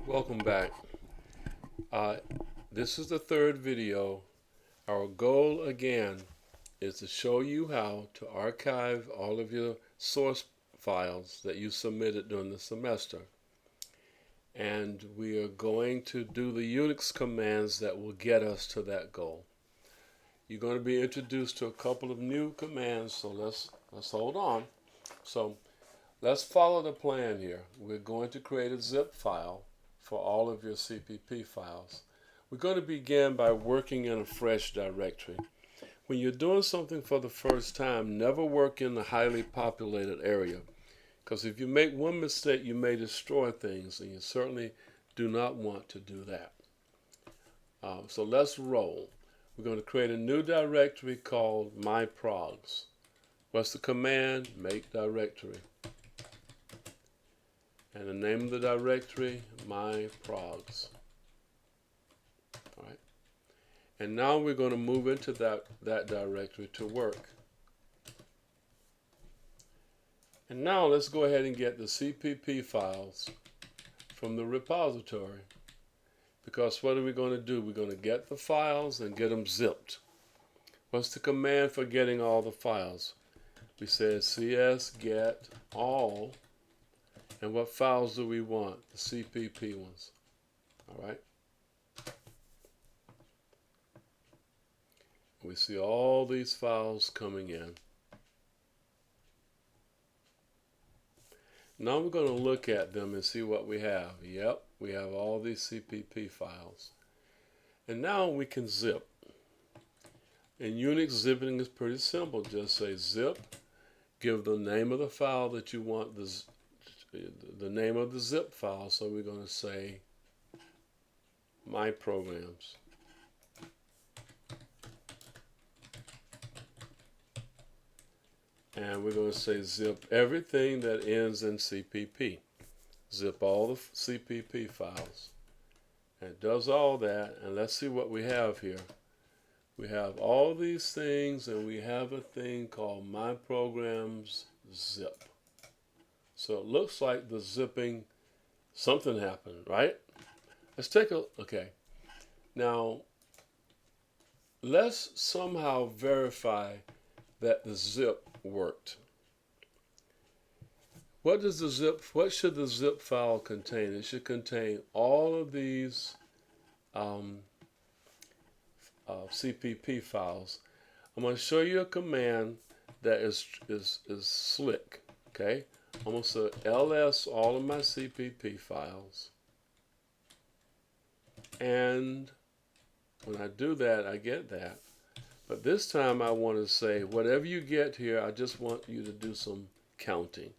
Welcome back. Uh, this is the third video. Our goal again is to show you how to archive all of your source files that you submitted during the semester. And we are going to do the Unix commands that will get us to that goal. You're going to be introduced to a couple of new commands, so let's hold on. So let's follow the plan here. We're going to create a zip file for all of your CPP files. We're going to begin by working in a fresh directory. When you're doing something for the first time, never work in a highly populated area, because if you make one mistake, you may destroy things, and you certainly do not want to do that. So let's roll. We're going to create a new directory called myprogs. What's the command? Make directory. And the name of the directory, myprogs. All right. And now we're going to move into that directory to work. And now let's go ahead and get the CPP files from the repository. Because what are we going to do? We're going to get the files and get them zipped. What's the command for getting all the files? We said cs get all. And what files do we want? The CPP ones. All right. We see all these files coming in. Now we're going to look at them and see what we have. Yep, we have all these CPP files. And now we can zip. In Unix, zipping is pretty simple. Just say zip, give the name of the file that you want, the name of the zip file. So we're going to say my programs. And we're going to say zip everything that ends in CPP. Zip all the CPP files. And it does all that. And let's see what we have here. We have all these things, and we have a thing called my programs zip. So it looks like the zipping, something happened, right? Let's take a, okay. Now, let's somehow verify that the zip worked. What should the zip file contain? It should contain all of these CPP files. I'm going to show you a command that is slick. Okay, I'm going to say ls all of my CPP files, and when I do that, I get that. But this time I want to say, whatever you get here, I just want you to do some counting.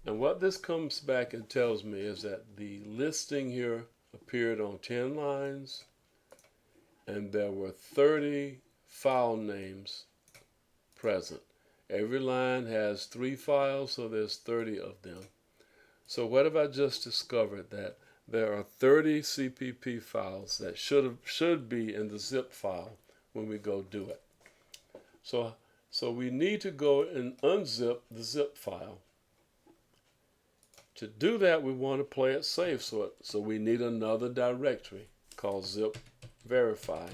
And what this comes back and tells me is that the listing here appeared on 10 lines, and there were 30 file names present. Every line has 3 files, so there's 30 of them. So what have I just discovered? That there are 30 CPP files that should be in the zip file when we go do it. So we need to go and unzip the zip file. To do that, we want to play it safe, so we need another directory called zip verify.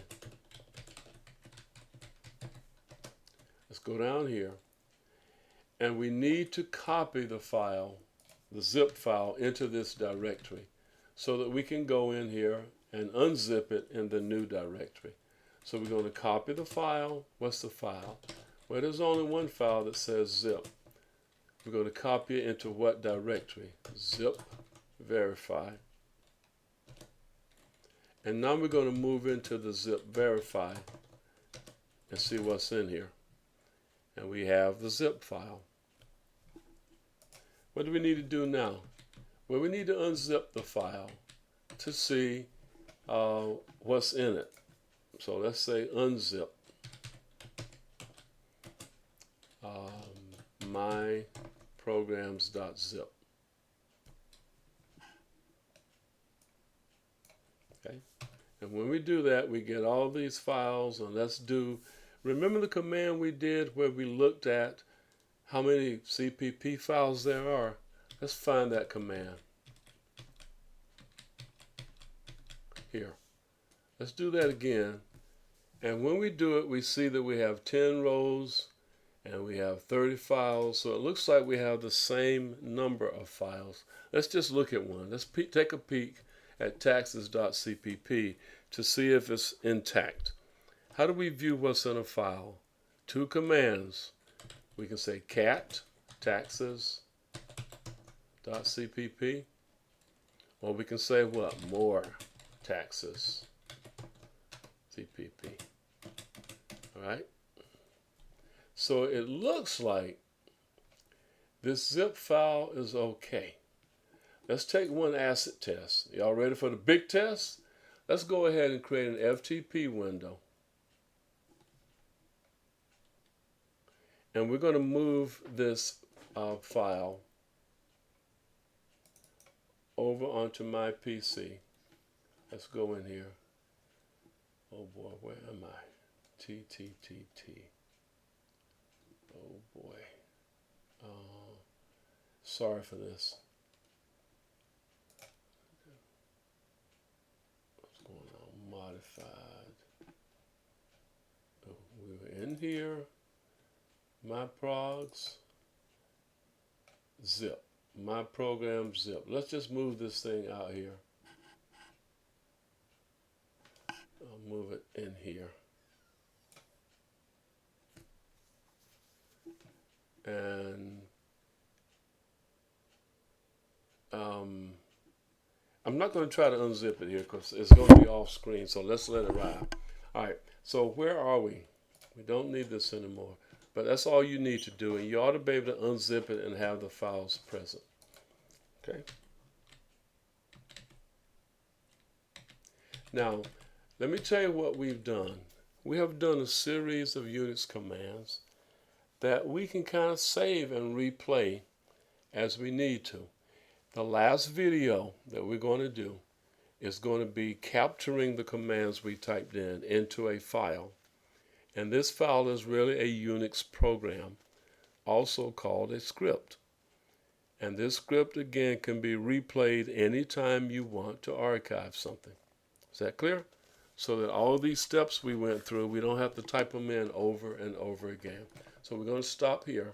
Let's go down here, and we need to copy the file, the zip file, into this directory so that we can go in here and unzip it in the new directory. So we're going to copy the file. What's the file? Well, there's only one file that says zip. We're going to copy it into what directory? Zip verify. And now we're going to move into the zip verify and see what's in here. And we have the zip file. What do we need to do now? Well, we need to unzip the file to see what's in it. So let's say unzip my programs.zip. Okay, and when we do that, we get all these files, and remember the command we did where we looked at how many CPP files there are? Let's find that command. here. Let's do that again. And when we do it, we see that we have 10 rows and we have 30 files. So it looks like we have the same number of files. Let's just look at one. Let's take a peek at taxes.cpp to see if it's intact. How do we view what's in a file? Two commands. We can say cat taxes.cpp, or we can say what? More taxes CPP. All right. So it looks like this zip file is okay. Let's take one asset test. Y'all ready for the big test? Let's go ahead and create an FTP window. And we're going to move this file over onto my PC. Let's go in here. Oh boy, where am I? TTTT. Oh boy. Sorry for this. What's going on? Modified. Oh, we were in here. My progs. Zip. My program zip. Let's just move this thing out here. I'll move it in here. And I'm not going to try to unzip it here because it's going to be off screen, so let's let it ride. All right, so where are we? We don't need this anymore, but that's all you need to do, and you ought to be able to unzip it and have the files present. Okay. Now, let me tell you what we've done. We have done a series of Unix commands that we can kind of save and replay as we need to. The last video that we're going to do is going to be capturing the commands we typed in into a file. And this file is really a Unix program, also called a script. And this script, again, can be replayed anytime you want to archive something. Is that clear? So that all these steps we went through, we don't have to type them in over and over again. So we're going to stop here.